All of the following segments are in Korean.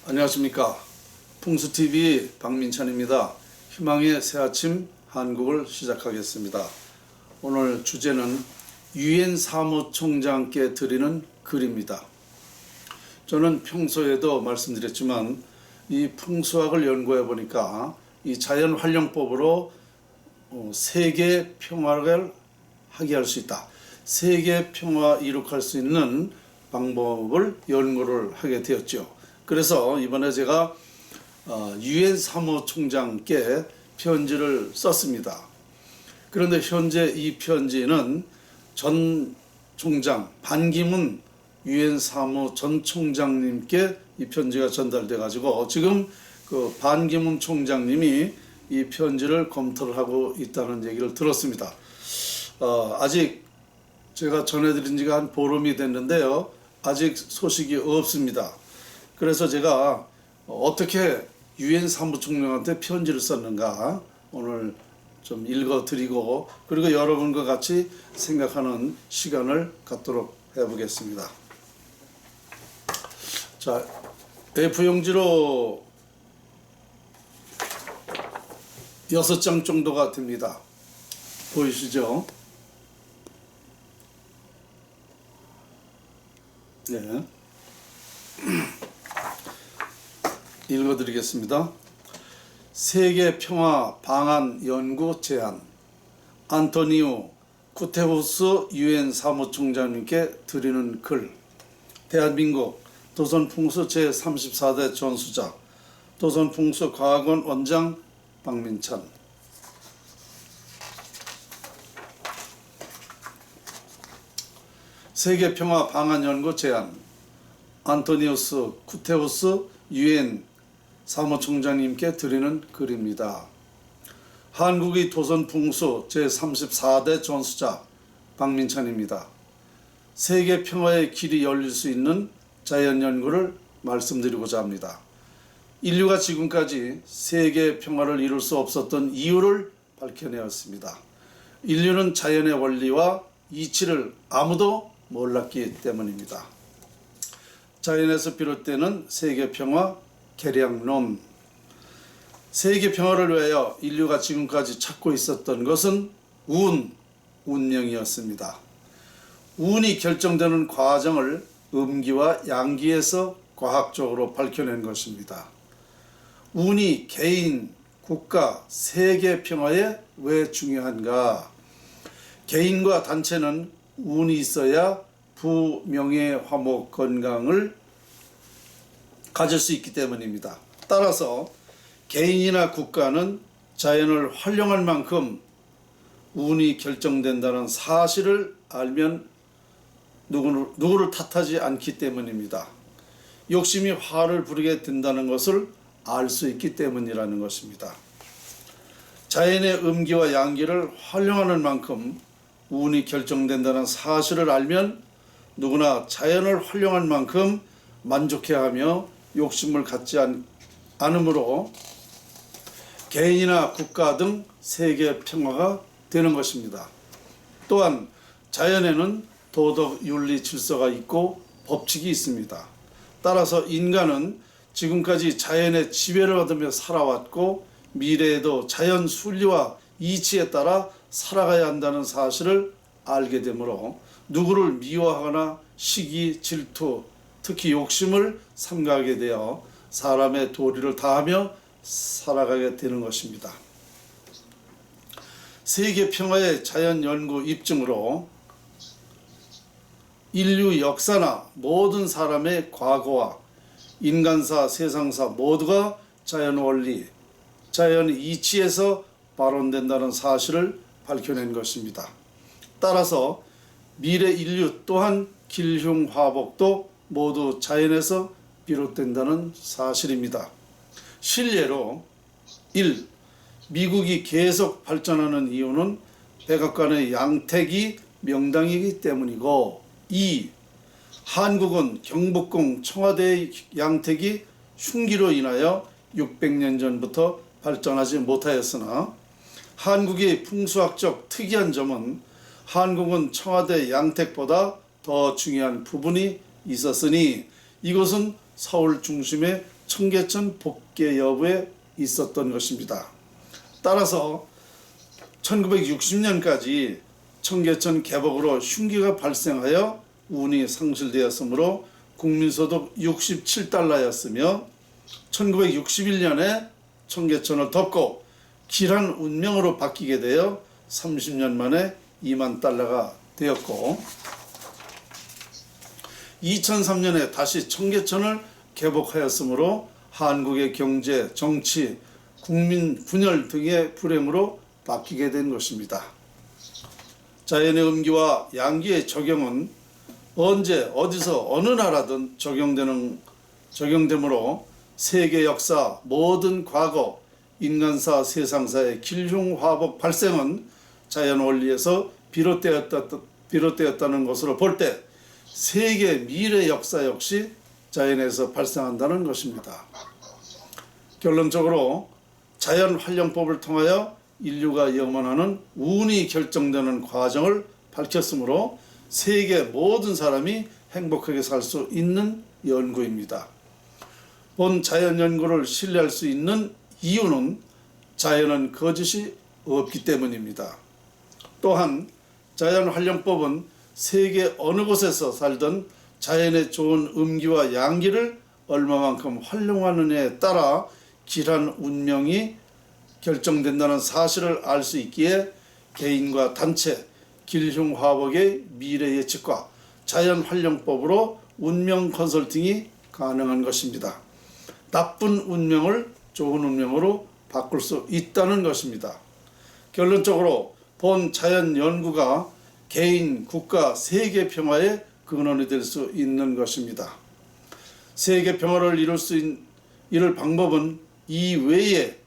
안녕하십니까. 풍수TV 박민찬입니다. 희망의 새아침 한국을 시작하겠습니다. 오늘 주제는 유엔 사무총장께 드리는 글입니다. 저는 평소에도 말씀드렸지만 이 풍수학을 연구해 보니까 이 자연활용법으로 세계 평화를 하게 할 수 있다. 세계 평화 이룩할 수 있는 방법을 연구를 하게 되었죠. 그래서 이번에 제가 유엔 사무총장께 편지를 썼습니다. 그런데 현재 이 편지는 전 총장 반기문 유엔 사무 전 총장님께 이 편지가 전달돼 가지고 지금 그 반기문 총장님이 이 편지를 검토를 하고 있다는 얘기를 들었습니다. 아직 제가 전해드린 지가 한 보름이 됐는데요. 아직 소식이 없습니다. 그래서 제가 어떻게 유엔 사무총장한테 편지를 썼는가 오늘 좀 읽어드리고 그리고 여러분과 같이 생각하는 시간을 갖도록 해보겠습니다. 자, A4용지로 6장 정도가 됩니다. 보이시죠? 네. 읽어드리겠습니다. 세계 평화 방안 연구 제안 안토니오 구테우스 유엔 사무총장님께 드리는 글. 대한민국 도선풍수 제34대 전수자 도선풍수과학원 원장 박민찬. 세계 평화 방안 연구 제안 안토니우스 구테우스 유엔 사무총장님께 드리는 글입니다. 한국의 도선풍수 제34대 전수자 박민찬입니다. 세계 평화의 길이 열릴 수 있는 자연 연구를 말씀드리고자 합니다. 인류가 지금까지 세계 평화를 이룰 수 없었던 이유를 밝혀내었습니다. 인류는 자연의 원리와 이치를 아무도 몰랐기 때문입니다. 자연에서 비롯되는 세계 평화 계량론. 세계 평화를 위하여 인류가 지금까지 찾고 있었던 것은 운명이었습니다. 운이 결정되는 과정을 음기와 양기에서 과학적으로 밝혀낸 것입니다. 운이 개인, 국가, 세계 평화에 왜 중요한가? 개인과 단체는 운이 있어야 부명예, 화목, 건강을 가질 수 있기 때문입니다. 따라서 개인이나 국가는 자연을 활용할 만큼 운이 결정된다는 사실을 알면 누구를 탓하지 않기 때문입니다. 욕심이 화를 부르게 된다는 것을 알 수 있기 때문이라는 것입니다. 자연의 음기와 양기를 활용하는 만큼 운이 결정된다는 사실을 알면 누구나 자연을 활용할 만큼 만족해하며 욕심을 갖지 않으므로 개인이나 국가 등 세계 평화가 되는 것입니다. 또한 자연에는 도덕, 윤리, 질서가 있고 법칙이 있습니다. 따라서 인간은 지금까지 자연의 지배를 받으며 살아왔고 미래에도 자연 순리와 이치에 따라 살아가야 한다는 사실을 알게 되므로 누구를 미워하거나 시기, 질투, 특히 욕심을 삼가하게 되어 사람의 도리를 다하며 살아가게 되는 것입니다. 세계 평화의 자연 연구 입증으로 인류 역사나 모든 사람의 과거와 인간사, 세상사 모두가 자연 원리, 자연 이치에서 발원된다는 사실을 밝혀낸 것입니다. 따라서 미래 인류 또한 길흉화복도 모두 자연에서 비롯된다는 사실입니다. 실례로 1. 미국이 계속 발전하는 이유는 백악관의 양택이 명당이기 때문이고 2. 한국은 경복궁 청와대의 양택이 흉기로 인하여 600년 전부터 발전하지 못하였으나 한국의 풍수학적 특이한 점은 한국은 청와대 양택보다 더 중요한 부분이 있었으니 이것은 서울 중심의 청계천 복개 여부에 있었던 것입니다. 따라서 1960년까지 청계천 개복으로 흉기가 발생하여 운이 상실되었으므로 국민소득 67달러였으며 1961년에 청계천을 덮고 길한 운명으로 바뀌게 되어 30년 만에 2만 달러가 되었고 2003년에 다시 청계천을 개복하였으므로 한국의 경제, 정치, 국민 분열 등의 불행으로 바뀌게 된 것입니다. 자연의 음기와 양기의 적용은 언제 어디서 어느 나라든 적용되므로 세계 역사 모든 과거 인간사 세상사의 길흉화복 발생은 자연 원리에서 비롯되었다는 것으로 볼 때 세계 미래 역사 역시 자연에서 발생한다는 것입니다. 결론적으로 자연 활용법을 통하여 인류가 영원하는 운이 결정되는 과정을 밝혔으므로 세계 모든 사람이 행복하게 살 수 있는 연구입니다. 본 자연 연구를 신뢰할 수 있는 이유는 자연은 거짓이 없기 때문입니다. 또한 자연 활용법은 세계 어느 곳에서 살든 자연의 좋은 음기와 양기를 얼마만큼 활용하느냐에 따라 길한 운명이 결정된다는 사실을 알 수 있기에 개인과 단체, 길흉화복의 미래 예측과 자연 활용법으로 운명 컨설팅이 가능한 것입니다. 나쁜 운명을 좋은 운명으로 바꿀 수 있다는 것입니다. 결론적으로 본 자연 연구가 개인, 국가, 세계 평화의 근원이 될 수 있는 것입니다. 세계 평화를 이룰 방법은 이 외에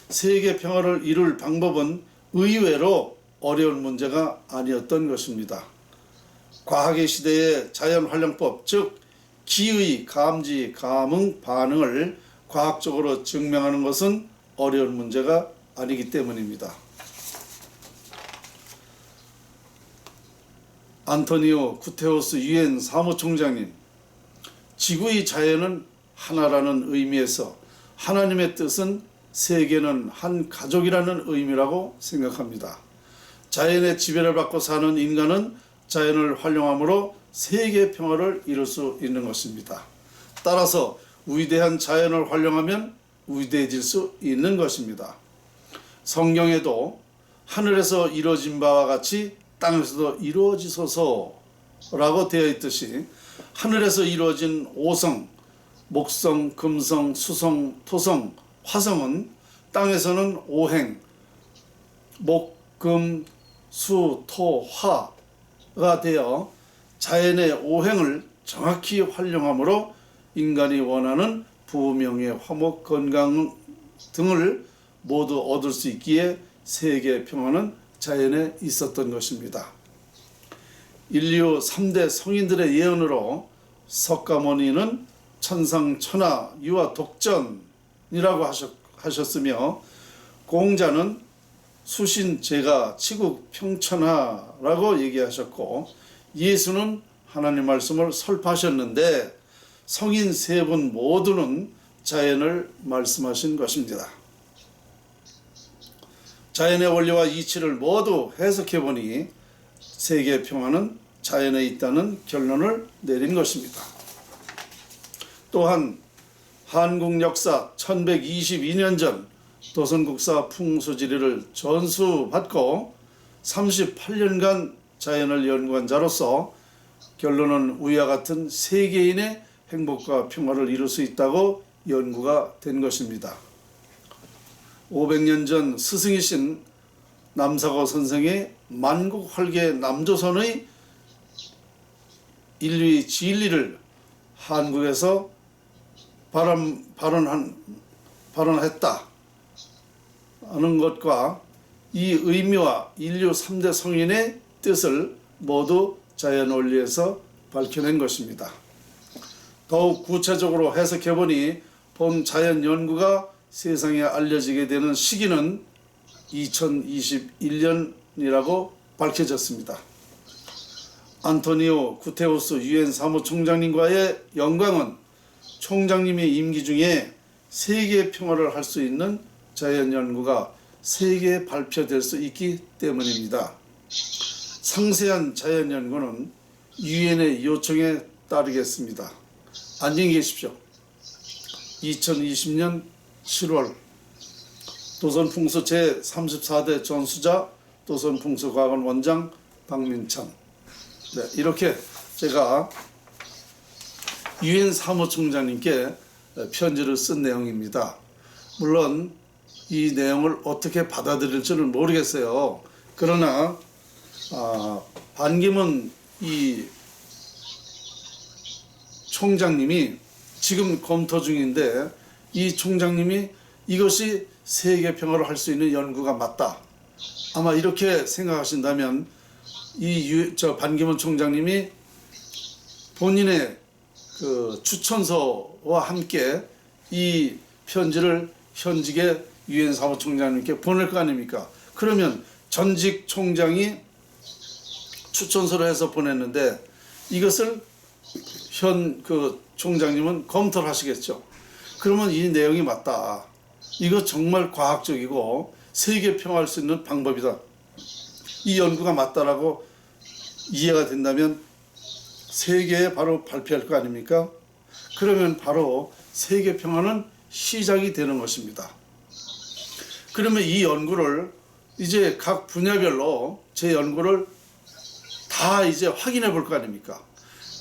세계 평화를 이룰 방법은 의외로 어려운 문제가 아니었던 것입니다. 과학의 시대의 자연 활용법, 즉 기의, 감지, 감응, 반응을 과학적으로 증명하는 것은 어려운 문제가 아니기 때문입니다. 안토니오 구테우스 유엔 사무총장님, 지구의 자연은 하나라는 의미에서 하나님의 뜻은 세계는 한 가족이라는 의미라고 생각합니다. 자연의 지배를 받고 사는 인간은 자연을 활용함으로 세계 평화를 이룰 수 있는 것입니다. 따라서 위대한 자연을 활용하면 위대해질 수 있는 것입니다. 성경에도 하늘에서 이루어진 바와 같이 땅에서도 이루어지소서라고 되어 있듯이 하늘에서 이루어진 오성, 목성, 금성, 수성, 토성, 화성은 땅에서는 오행, 목, 금, 수, 토, 화가 되어 자연의 오행을 정확히 활용함으로 인간이 원하는 부명예, 화목, 건강 등을 모두 얻을 수 있기에 세계 평화는 자연에 있었던 것입니다. 인류 3대 성인들의 예언으로 석가모니는 천상천하 유아 독전이라고 하셨으며 공자는 수신제가 치국 평천하라고 얘기하셨고 예수는 하나님 말씀을 설파하셨는데 성인 세 분 모두는 자연을 말씀하신 것입니다. 자연의 원리와 이치를 모두 해석해보니 세계 평화는 자연에 있다는 결론을 내린 것입니다. 또한 한국 역사 1122년 전 도선국사 풍수지리를 전수받고 38년간 자연을 연구한 자로서 결론은 위와 같은 세계인의 행복과 평화를 이룰 수 있다고 연구가 된 것입니다. 500년 전 스승이신 남사고 선생의 만국활계 남조선의 인류의 진리를 한국에서 발언했다 하는 것과 이 의미와 인류 3대 성인의 뜻을 모두 자연 원리에서 밝혀낸 것입니다. 더욱 구체적으로 해석해보니 본 자연 연구가 세상에 알려지게 되는 시기는 2021년이라고 밝혀졌습니다. 안토니오 구테우스 유엔 사무총장님과의 영광은 총장님의 임기 중에 세계 평화를 할 수 있는 자연 연구가 세계에 발표될 수 있기 때문입니다. 상세한 자연 연구는 유엔의 요청에 따르겠습니다. 안녕히 계십시오. 2020년 7월 도선풍수 제34대 전수자 도선풍수과학원 원장 박민찬. 네, 이렇게 제가 유엔 사무총장님께 편지를 쓴 내용입니다. 물론 이 내용을 어떻게 받아들일지는 모르겠어요. 그러나 반기문 이 총장님이 지금 검토 중인데, 이 총장님이 이것이 세계 평화를 할 수 있는 연구가 맞다, 아마 이렇게 생각하신다면 반기문 총장님이 본인의 그 추천서와 함께 이 편지를 현직의 유엔 사무총장님께 보낼 거 아닙니까? 그러면 전직 총장이 추천서를 해서 보냈는데 이것을 현 그 총장님은 검토를 하시겠죠. 그러면 이 내용이 맞다, 이거 정말 과학적이고 세계 평화할 수 있는 방법이다, 이 연구가 맞다라고 이해가 된다면 세계에 바로 발표할 거 아닙니까? 그러면 바로 세계 평화는 시작이 되는 것입니다. 그러면 이 연구를 이제 각 분야별로 제 연구를 다 이제 확인해 볼 거 아닙니까?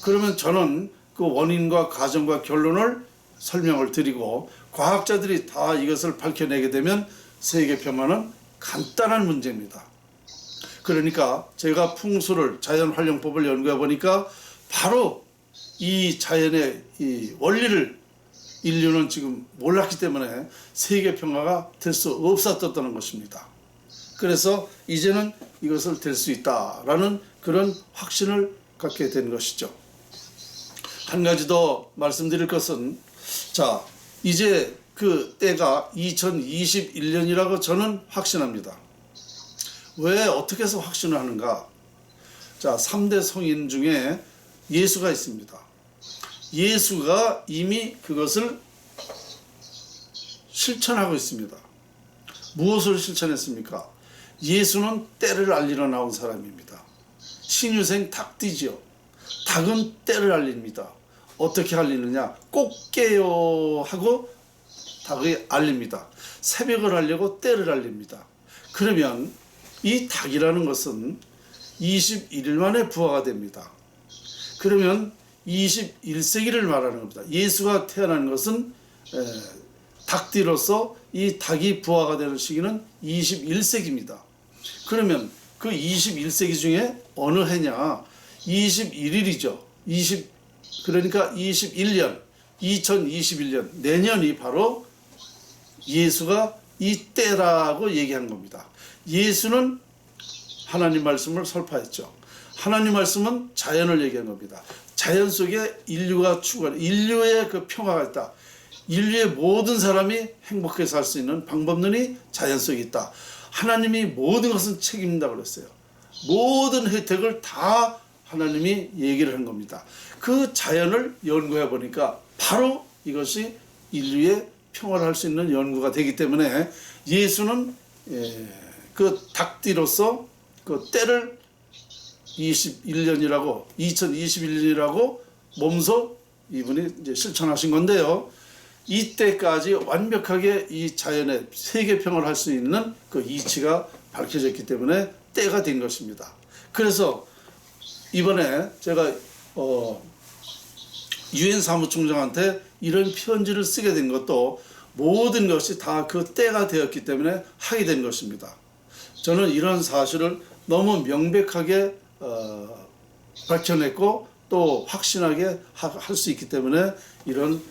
그러면 저는 그 원인과 과정과 결론을 설명을 드리고 과학자들이 다 이것을 밝혀내게 되면 세계 평화는 간단한 문제입니다. 그러니까 제가 풍수를, 자연활용법을 연구해 보니까 바로 이 자연의 이 원리를 인류는 지금 몰랐기 때문에 세계 평화가 될 수 없었다는 것입니다. 그래서 이제는 이것을 될 수 있다라는 그런 확신을 갖게 된 것이죠. 한 가지 더 말씀드릴 것은, 자, 이제 그 때가 2021년이라고 저는 확신합니다. 왜, 어떻게 해서 확신을 하는가? 자, 3대 성인 중에 예수가 있습니다. 예수가 이미 그것을 실천하고 있습니다. 무엇을 실천했습니까? 예수는 때를 알리러 나온 사람입니다. 신유생 닭띠지요. 닭은 때를 알립니다. 어떻게 알리느냐? 꼭 깨요 하고 닭이 알립니다. 새벽을 알리고 때를 알립니다. 그러면 이 닭이라는 것은 21일 만에 부화가 됩니다. 그러면 21세기를 말하는 겁니다. 예수가 태어난 것은 닭띠로서 이 닭이 부화가 되는 시기는 21세기입니다. 그러면 그 21세기 중에 어느 해냐? 21일이죠. 그러니까 21년, 2021년, 내년이 바로 예수가 이 때라고 얘기한 겁니다. 예수는 하나님 말씀을 설파했죠. 하나님 말씀은 자연을 얘기한 겁니다. 자연 속에 인류가 추구하는, 인류의 그 평화가 있다. 인류의 모든 사람이 행복하게 살 수 있는 방법론이 자연 속에 있다. 하나님이 모든 것은 책임진다고 그랬어요. 모든 혜택을 다 하나님이 얘기를 한 겁니다. 그 자연을 연구해 보니까 바로 이것이 인류의 평화를 할 수 있는 연구가 되기 때문에 예수는 그 닭띠로서 그 때를 21년이라고, 2021년이라고 몸소 이분이 이제 실천하신 건데요. 이때까지 완벽하게 이 자연의 세계 평화를 할 수 있는 그 이치가 밝혀졌기 때문에 때가 된 것입니다. 그래서 이번에 제가 유엔 사무총장한테 이런 편지를 쓰게 된 것도 모든 것이 다 그 때가 되었기 때문에 하게 된 것입니다. 저는 이런 사실을 너무 명백하게 밝혀냈고 또 확신하게 할 수 있기 때문에 이런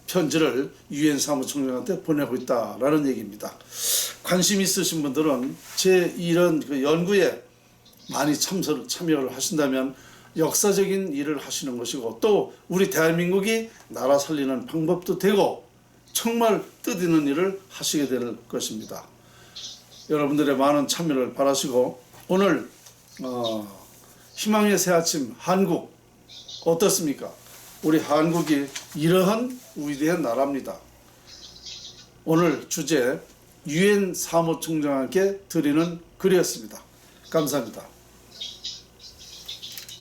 편지를 유엔 사무총장한테 보내고 있다라는 얘기입니다. 관심 있으신 분들은 제 이런 그 연구에 많이 참여를 하신다면 역사적인 일을 하시는 것이고, 또 우리 대한민국이 나라 살리는 방법도 되고 정말 뜻있는 일을 하시게 될 것입니다. 여러분들의 많은 참여를 바라시고, 오늘 희망의 새아침 한국 어떻습니까? 우리 한국이 이러한 위대한 나라입니다. 오늘 주제 유엔 사무총장에게 드리는 글이었습니다. 감사합니다.